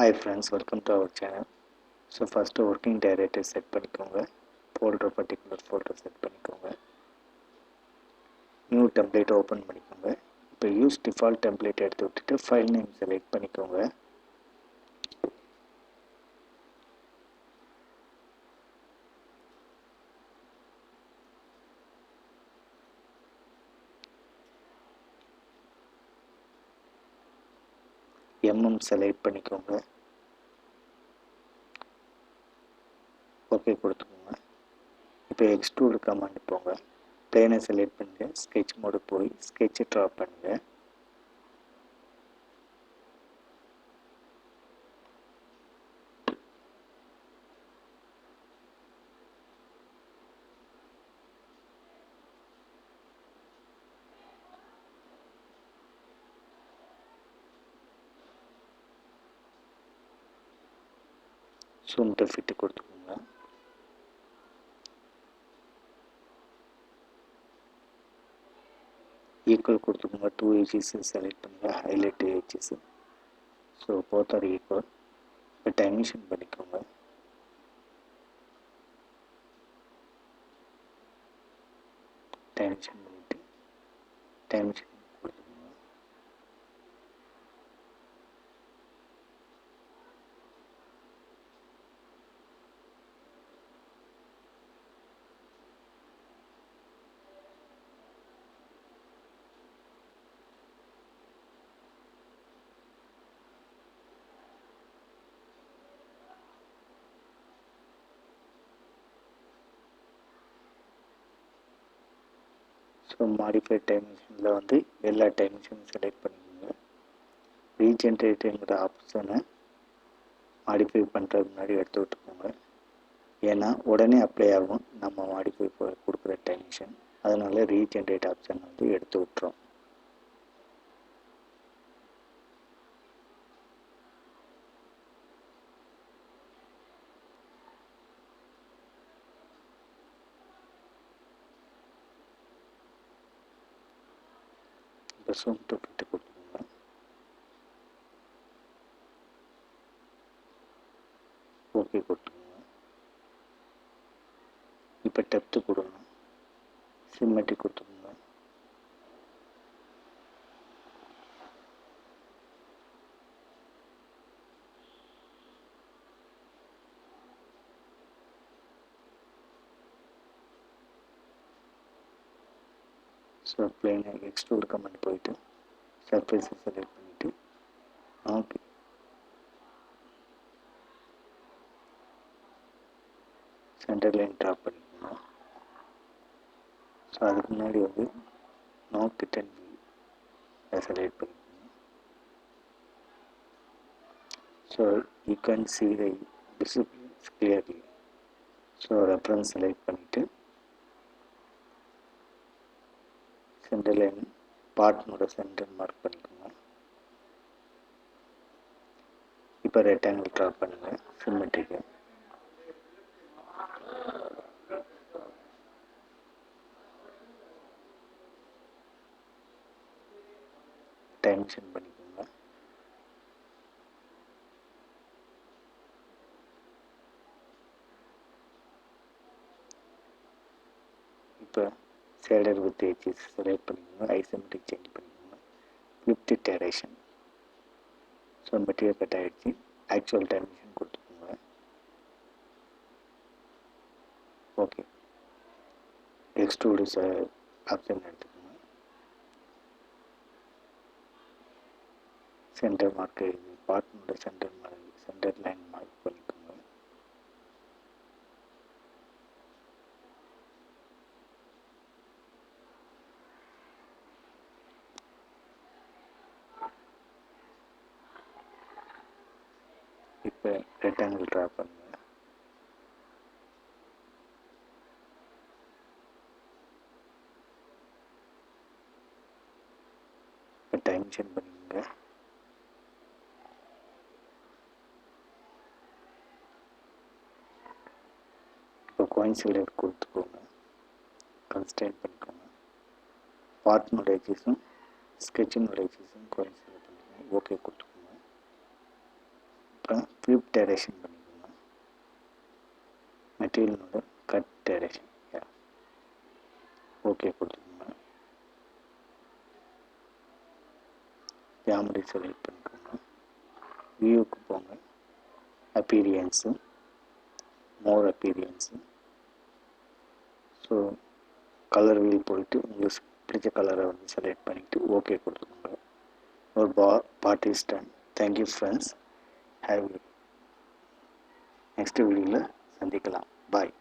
Hi friends, welcome to our channel. So first working directory set பண்ணிக்கோங்க. folder particular folder set பண்ணிக்கோங்க. New template open பண்ணிக்கோங்க. இப்போ use default template எடுத்து விட்டுட்டு file name select பண்ணிக்கோங்க. select பண்ணிக்கோங்க. Okay கொடுத்துக்கோங்க. இப்போ extrude command போங்க. plane select பண்ணுங்க. sketch mode போய் sketch draw பண்ணுங்க. zoom to fit கொடுத்துக்கோங்க. equal கொடுத்துக்கோங்க. 2 edges select பண்ணுங்க. highlight edges. So both are equal. இப்போ dimension பண்ணிக்கோங்க. dimension பண்ணிட்டு dimension கொடுத்துக்கோங்க. ஸோ மாடிஃபைட் டைமென்ஷனில் வந்து எல்லா டைமென்ஷனும் செலக்ட் பண்ணிக்கோங்க. ரீஜென்ரேட்டுங்கிற ஆப்ஷனை மாடிஃபை பண்ணுறதுக்கு முன்னாடி எடுத்து விட்டுக்கோங்க. ஏன்னா உடனே அப்ளை ஆகும் நம்ம மாடிஃபை கொடுக்குற டைமென்ஷன். அதனால ரீஜென்ரேட் ஆப்ஷன் வந்து எடுத்து விட்டுரும். இப்போ zoom to fit கொடுத்துக்கோங்க. ஓகே கொடுத்துக்கோங்க. இப்போ டெப்த்து கொடுங்க. சிமெட்ரிக் கொடுத்துக்கோங்க. ஸோ பிளேனை எக்ஸ்ட்ரூட் கமெண்ட் போயிட்டு சர்ஃபேஸை செலக்ட் பண்ணிவிட்டு ஓகே சென்டர் லைன் ட்ராப் பண்ணிக்கணும். ஸோ அதுக்கு முன்னாடி வந்து நோ கிட் அண்ட் வியூ செலக்ட் பண்ணிக்கணும். So you can see the visible clearly. ஸோ ரெஃபரன்ஸ் செலக்ட் பண்ணிவிட்டு சென்டர் லைன் பார்ட்னோட சென்டர் மார்க் பண்ணிக்கோங்க. இப்போ ரெக்டாங்கிள் ட்ரா பண்ணுங்கள். சிமெட்ரிக்கு டைமென்ஷன் பண்ணிக்கோங்க. இப்போ ஷேடர் வித் எட்ஜஸ் செலக்ட் பண்ணிக்கோங்க. ஐசோமெட்ரிக் சேஞ்ச் பண்ணிக்கோங்க. Flipped direction. So material cut ஆகிடுச்சு. ஆக்சுவல் டைமென்ஷன் கொடுத்துக்கோங்க. ஓகே எக்ஸ்ட்ரூடு ஆப்ஷன் எடுத்துக்கோங்க. Centre mark பார்ட்னோட centre line mark பண்ணிக்கோங்க. இப்போ ரெக்டாங்கிள் ட்ரா பண்ணுங்க. இப்போ டைமென்ஷன் பண்ணிக்கோங்க. இப்போ கோயின்சிடர் கொடுத்துக்கோங்க. கன்ஸ்ட்ரெயின் பண்ணிக்கோங்க. பார்ட்னோட எட்ஜஸும் ஸ்கெட்சினோட எட்ஜஸும் கோயின்சிடர் பண்ணிக்கோங்க. ஓகே கொடுத்துக்கோங்க. ஃப்ளிப் டைரக்ஷன் பண்ணிக்கோங்க. மெட்டீரியலோட கட் டைரக்ஷன் ஓகே கொடுத்துக்கோங்க. ஜாமெட்ரி செலக்ட் பண்ணிக்கோங்க. வியூவுக்கு போங்க. அப்பீரியன்ஸு, மோர் அப்பீரியன்ஸு. ஸோ கலர் வீல் போயிட்டு உங்களுக்கு பிடிச்ச கலரை வந்து செலக்ட் பண்ணிவிட்டு ஓகே கொடுத்துக்கோங்க. ஒரு part is done. Thank you friends. Next வீடியோவில் சந்திக்கலாம். பாய்.